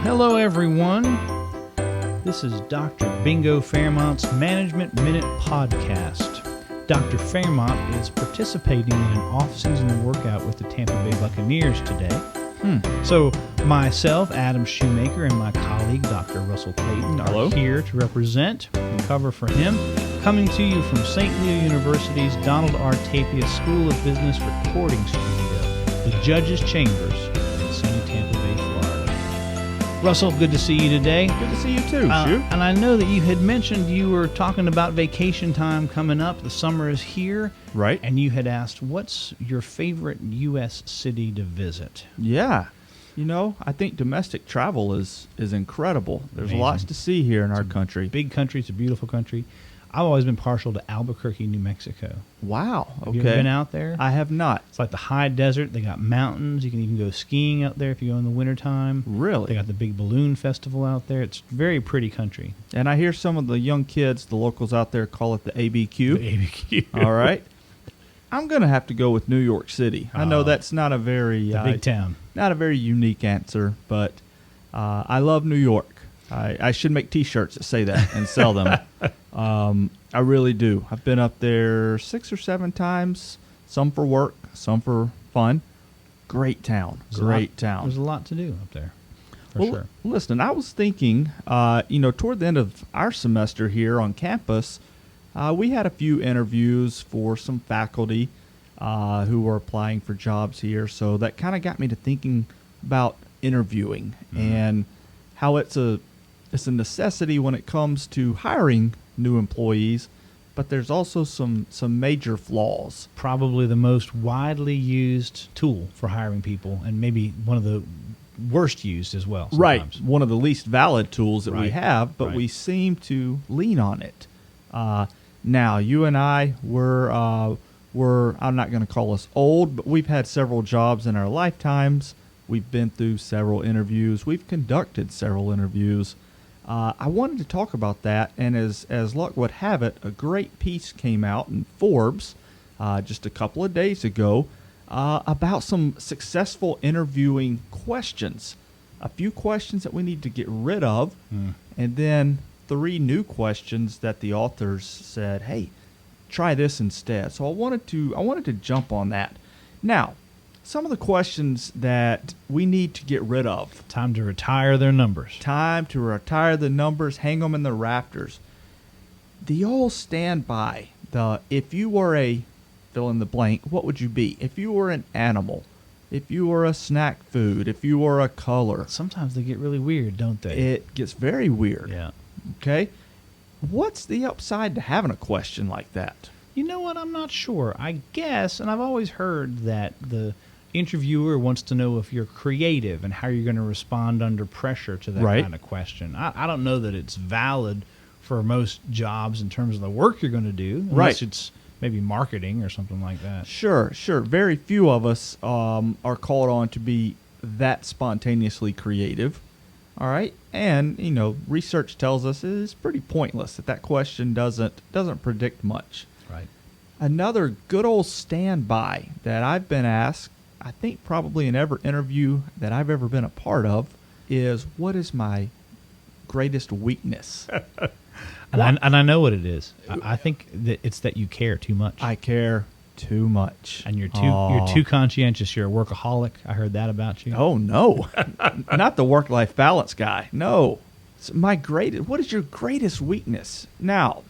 hello everyone. This is Dr. Bingo Fairmont's Management Minute Podcast. Dr. Fairmont is participating in an off-season workout with the Tampa Bay Buccaneers today. So myself, Adam Shoemaker, and my colleague, Dr. Russell Clayton, are here to represent and cover for him. Coming to you from St. Leo University's Donald R. Tapia School of Business Recording Studio, the Judges' Chambers in sunny Tampa Bay, Florida. Russell, good to see you today. Good to see you too, Shu. And I know that you had mentioned you were talking about vacation time coming up. The summer is here. Right. And you had asked, what's your favorite U.S. city to visit? Yeah. You know, I think domestic travel is incredible. There's Amazing. lots to see here in our country. Big country. It's a beautiful country. I've always been partial to Albuquerque, New Mexico. Wow. Have you ever been out there? I have not. It's like the high desert. They got mountains. You can even go skiing out there if you go in the wintertime. Really? They got the big balloon festival out there. It's a very pretty country. And I hear some of the young kids, the locals out there, call it the ABQ. The ABQ. All right. I'm going to have to go with New York City. I know that's not a very the big town. Not a very unique answer, but I love New York. I should make T-shirts that say that and sell them. I really do. I've been up there 6 or 7 times, some for work, some for fun. Great town. Great town. There's a lot to do up there, for sure. Listen, I was thinking, toward the end of our semester here on campus, we had a few interviews for some faculty who were applying for jobs here. So that kind of got me to thinking about interviewing and how it's a necessity when it comes to hiring new employees, but there's also some major flaws. Probably the most widely used tool for hiring people, and maybe one of the worst used as well. Sometimes. Right. One of the least valid tools that we Right. have, but Right. we seem to lean on it. Now, you and I were I'm not going to call us old, but we've had several jobs in our lifetimes. We've been through several interviews. We've conducted several interviews. I wanted to talk about that, and as luck would have it, a great piece came out in Forbes just a couple of days ago about some successful interviewing questions. A few questions that we need to get rid of, and then 3 new questions that the authors said, hey, try this instead. So I wanted to jump on that. Now, some of the questions that we need to get rid of. Time to retire their numbers. Time to retire the numbers, hang them in the rafters. The old standby, if you were a fill in the blank, what would you be? If you were an animal, if you were a snack food, if you were a color. Sometimes they get really weird, don't they? It gets very weird. Yeah. Okay? What's the upside to having a question like that? You know what? I'm not sure. I guess, and I've always heard that the interviewer wants to know if you're creative and how you're going to respond under pressure to that kind of question. I don't know that it's valid for most jobs in terms of the work you're going to do, unless it's maybe marketing or something like that. Sure. Very few of us are called on to be that spontaneously creative. All right, and research tells us it's pretty pointless that question doesn't predict much. Right. Another good old standby that I've been asked, I think probably in every interview that I've ever been a part of, is what is my greatest weakness? And I know what it is. I think that it's that you care too much. I care too much, and you're too conscientious. You're a workaholic. I heard that about you. Oh no, not the work-life balance guy. No, what is your greatest weakness? Now,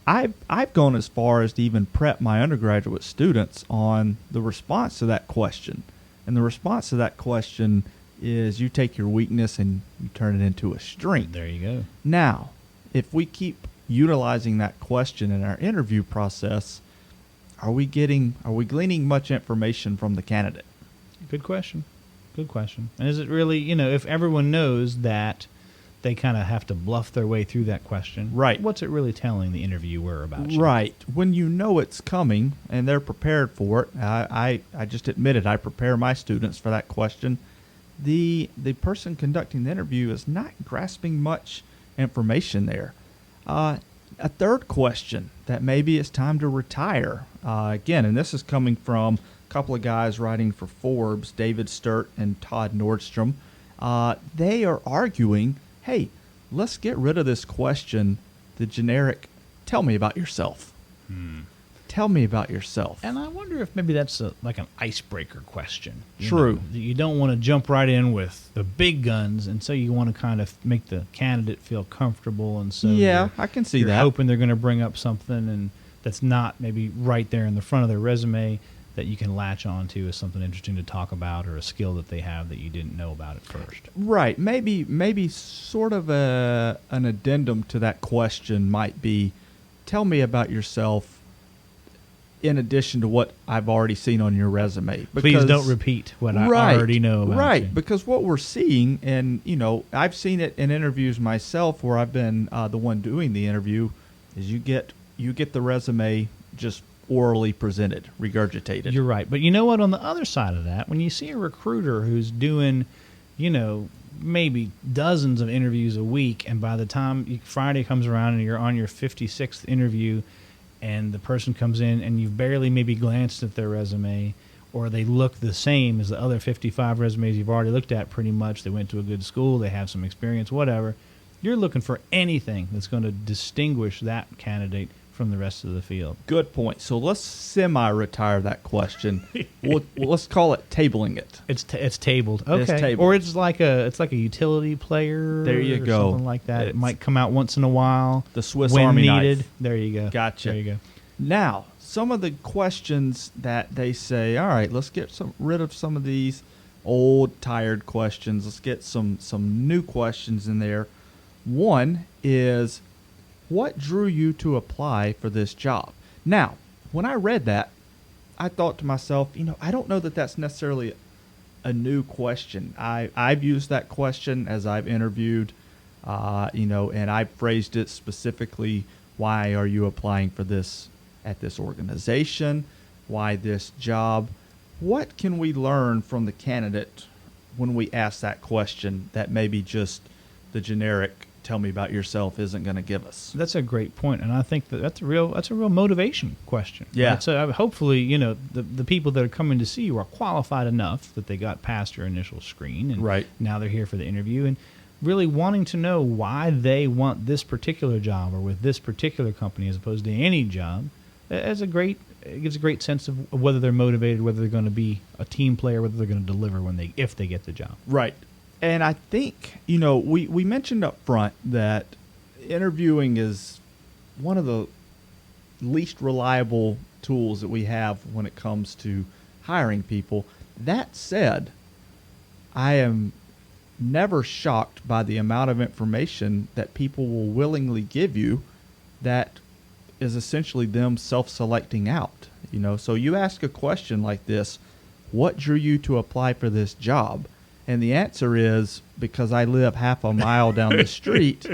I've gone as far as to even prep my undergraduate students on the response to that question, and the response to that question is you take your weakness and you turn it into a strength. There you go. Now, if we keep utilizing that question in our interview process, are we gleaning much information from the candidate? Good question. And is it really, if everyone knows that they kind of have to bluff their way through that question, right? What's it really telling the interviewer about you? Right. When you know it's coming and they're prepared for it, I just admitted I prepare my students for that question. The person conducting the interview is not grasping much information there. A third question that maybe it's time to retire. Again, and this is coming from a couple of guys writing for Forbes, David Sturt and Todd Nordstrom. they are arguing, hey, let's get rid of this question, the generic, tell me about yourself. Tell me about yourself. And I wonder if maybe that's like an icebreaker question. True. You don't want to jump right in with the big guns, and so you want to kind of make the candidate feel comfortable. And so I can see you're that. hoping they're going to bring up something and that's not maybe right there in the front of their resume that you can latch onto as something interesting to talk about, or a skill that they have that you didn't know about at first. Right. Maybe sort of an addendum to that question might be, tell me about yourself in addition to what I've already seen on your resume. Please don't repeat what I already know about you. Right, because what we're seeing, and I've seen it in interviews myself where I've been the one doing the interview, is you get the resume just orally presented, regurgitated. You're right. But you know what? On the other side of that, when you see a recruiter who's doing, maybe dozens of interviews a week, and by the time Friday comes around and you're on your 56th interview, and the person comes in and you've barely maybe glanced at their resume, or they look the same as the other 55 resumes you've already looked at pretty much. They went to a good school, they have some experience, whatever. You're looking for anything that's going to distinguish that candidate from the rest of the field. Good point. So let's semi-retire that question. Let's call it tabling it. It's tabled. Okay. It's tabled. Or it's like a utility player. There you or go. Something like that. It might come out once in a while. The Swiss when Army needed. knife. There you go. Gotcha. There you go. Now, some of the questions that they say, all right, let's get rid of some of these old, tired questions. Let's get some new questions in there. One is, what drew you to apply for this job? Now, when I read that, I thought to myself, I don't know that that's necessarily a new question. I've used that question as I've interviewed, and I've phrased it specifically, why are you applying for this at this organization? Why this job? What can we learn from the candidate when we ask that question that maybe just the generic tell me about yourself isn't going to give us? That's a great point, and I think that's a real motivation question. Yeah. Right? So hopefully, the people that are coming to see you are qualified enough that they got past your initial screen, and right. now they're here for the interview, and really wanting to know why they want this particular job or with this particular company as opposed to any job. It gives a great sense of whether they're motivated, whether they're going to be a team player, whether they're going to deliver if they get the job. Right. And I think, we mentioned up front that interviewing is one of the least reliable tools that we have when it comes to hiring people. That said, I am never shocked by the amount of information that people will willingly give you that is essentially them self-selecting out. So you ask a question like this, what drew you to apply for this job? And the answer is, because I live half a mile down the street.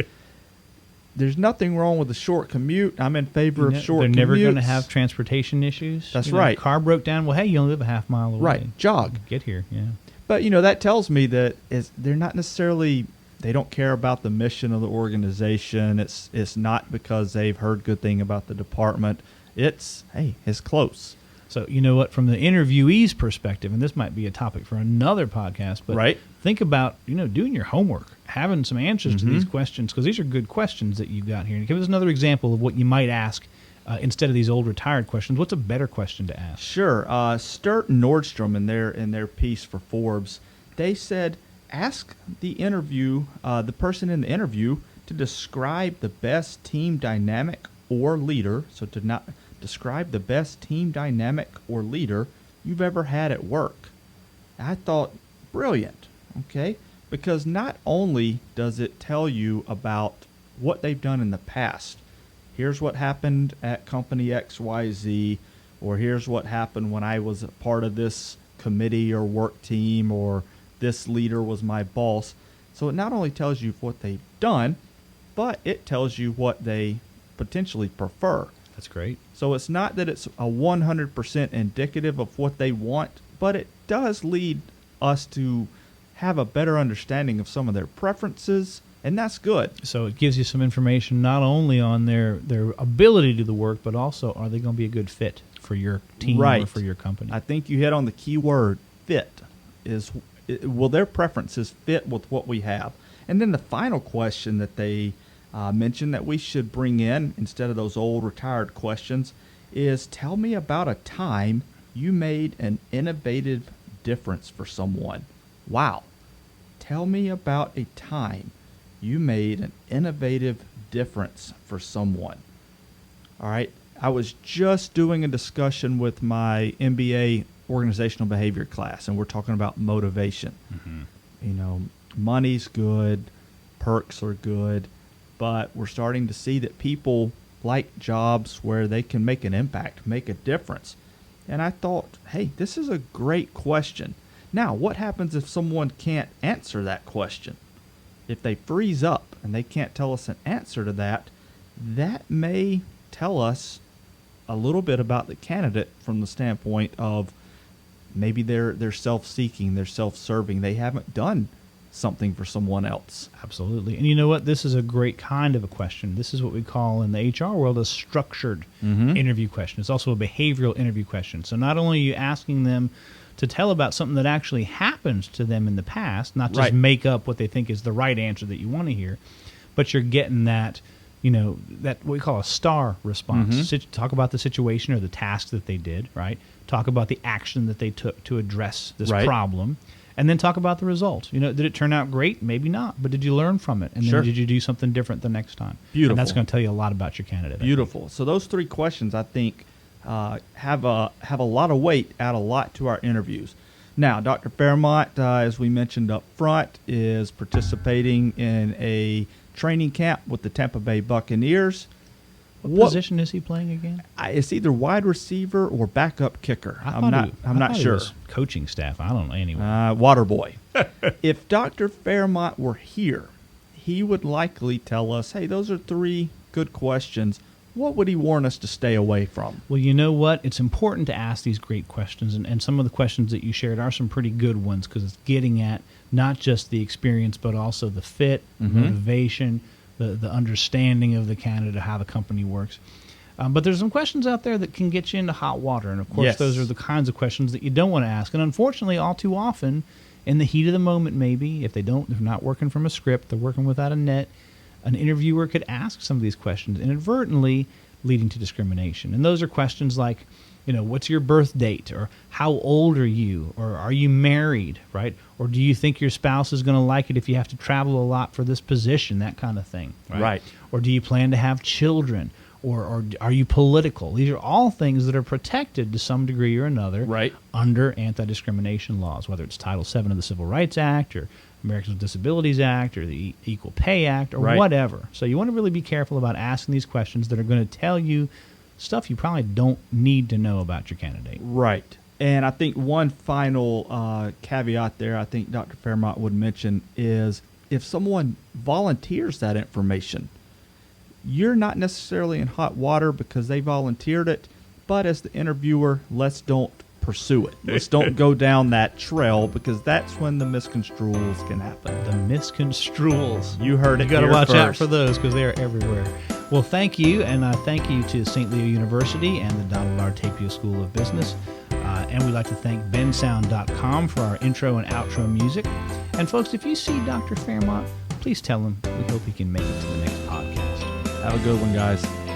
There's nothing wrong with a short commute. I'm in favor of short commutes. They're never going to have transportation issues. That's right. Car broke down. Well, hey, you only live a half mile away. Right. Jog. Get here, yeah. But, that tells me that they're not necessarily, they don't care about the mission of the organization. It's not because they've heard good thing about the department. It's close. So, you know what, from the interviewee's perspective, and this might be a topic for another podcast, but right. Think about, doing your homework, having some answers to these questions, because these are good questions that you've got here. And give us another example of what you might ask instead of these old retired questions. What's a better question to ask? Sure. Sturt and Nordstrom, in their piece for Forbes, they said, ask the person in the interview to describe the best team dynamic or leader, describe the best team dynamic or leader you've ever had at work. I thought, brilliant, okay? Because not only does it tell you about what they've done in the past, here's what happened at company XYZ, or here's what happened when I was a part of this committee or work team, or this leader was my boss. So it not only tells you what they've done, but it tells you what they potentially prefer. That's great. So it's not that it's a 100% indicative of what they want, but it does lead us to have a better understanding of some of their preferences, and that's good. So it gives you some information not only on their ability to do the work, but also are they going to be a good fit for your team right. or for your company. I think you hit on the key word, fit. will their preferences fit with what we have? And then the final question that they mentioned that we should bring in instead of those old retired questions is, tell me about a time you made an innovative difference for someone. Wow. Tell me about a time you made an innovative difference for someone. All right. I was just doing a discussion with my MBA organizational behavior class, and we're talking about motivation. Mm-hmm. You know, money's good, perks are good, but we're starting to see that people like jobs where they can make an impact, make a difference. And I thought, hey, this is a great question. Now, what happens if someone can't answer that question? If they freeze up and they can't tell us an answer to that, that may tell us a little bit about the candidate from the standpoint of maybe they're self-seeking, they're self-serving, they haven't done something for someone else. Absolutely. And you know what? This is a great kind of a question. This is what we call in the HR world a structured interview question. It's also a behavioral interview question. So not only are you asking them to tell about something that actually happened to them in the past, not just make up what they think is the right answer that you want to hear, but you're getting that, you know, that what we call a STAR response. Talk about the situation or the task that they did, right? Talk about the action that they took to address this problem. And then talk about the result. You know, did it turn out great? Maybe not. But did you learn from it? And then did you do something different the next time? Beautiful. And that's going to tell you a lot about your candidate. Beautiful. So those three questions, I think, have a lot of weight, add a lot to our interviews. Now, Dr. Fairmont, as we mentioned up front, is participating in a training camp with the Tampa Bay Buccaneers. What position is he playing again? It's either wide receiver or backup kicker. I'm not sure. He was coaching staff. I don't know anyway. Water boy. If Dr. Fairmont were here, he would likely tell us, hey, those are three good questions. What would he warn us to stay away from? Well, you know what? It's important to ask these great questions, and some of the questions that you shared are some pretty good ones because it's getting at not just the experience but also the fit, motivation, the understanding of the candidate, how the company works. But there's some questions out there that can get you into hot water, and of course those are the kinds of questions that you don't want to ask. And unfortunately, all too often, in the heat of the moment maybe, if they're not working from a script, they're working without a net, an interviewer could ask some of these questions inadvertently, leading to discrimination. And those are questions like, you know, what's your birth date? Or how old are you? Or are you married, right? Or do you think your spouse is going to like it if you have to travel a lot for this position? That kind of thing, right? Or do you plan to have children? Or are you political? These are all things that are protected to some degree or another under anti-discrimination laws, whether it's Title VII of the Civil Rights Act or Americans with Disabilities Act or the Equal Pay Act or whatever. So you want to really be careful about asking these questions that are going to tell you stuff you probably don't need to know about your candidate. Right. And I think one final caveat there I think Dr. Fairmont would mention is if someone volunteers that information, you're not necessarily in hot water because they volunteered it, but as the interviewer, let's don't pursue it. Let's don't go down that trail because that's when the misconstruals can happen. The misconstruals. You heard it. You got to watch out for those because they are everywhere. Well, thank you, and thank you to St. Leo University and the Donald R. Tapia School of Business. And we'd like to thank bensound.com for our intro and outro music. And folks, if you see Dr. Fairmont, please tell him we hope he can make it to the next podcast. Have a good one, guys.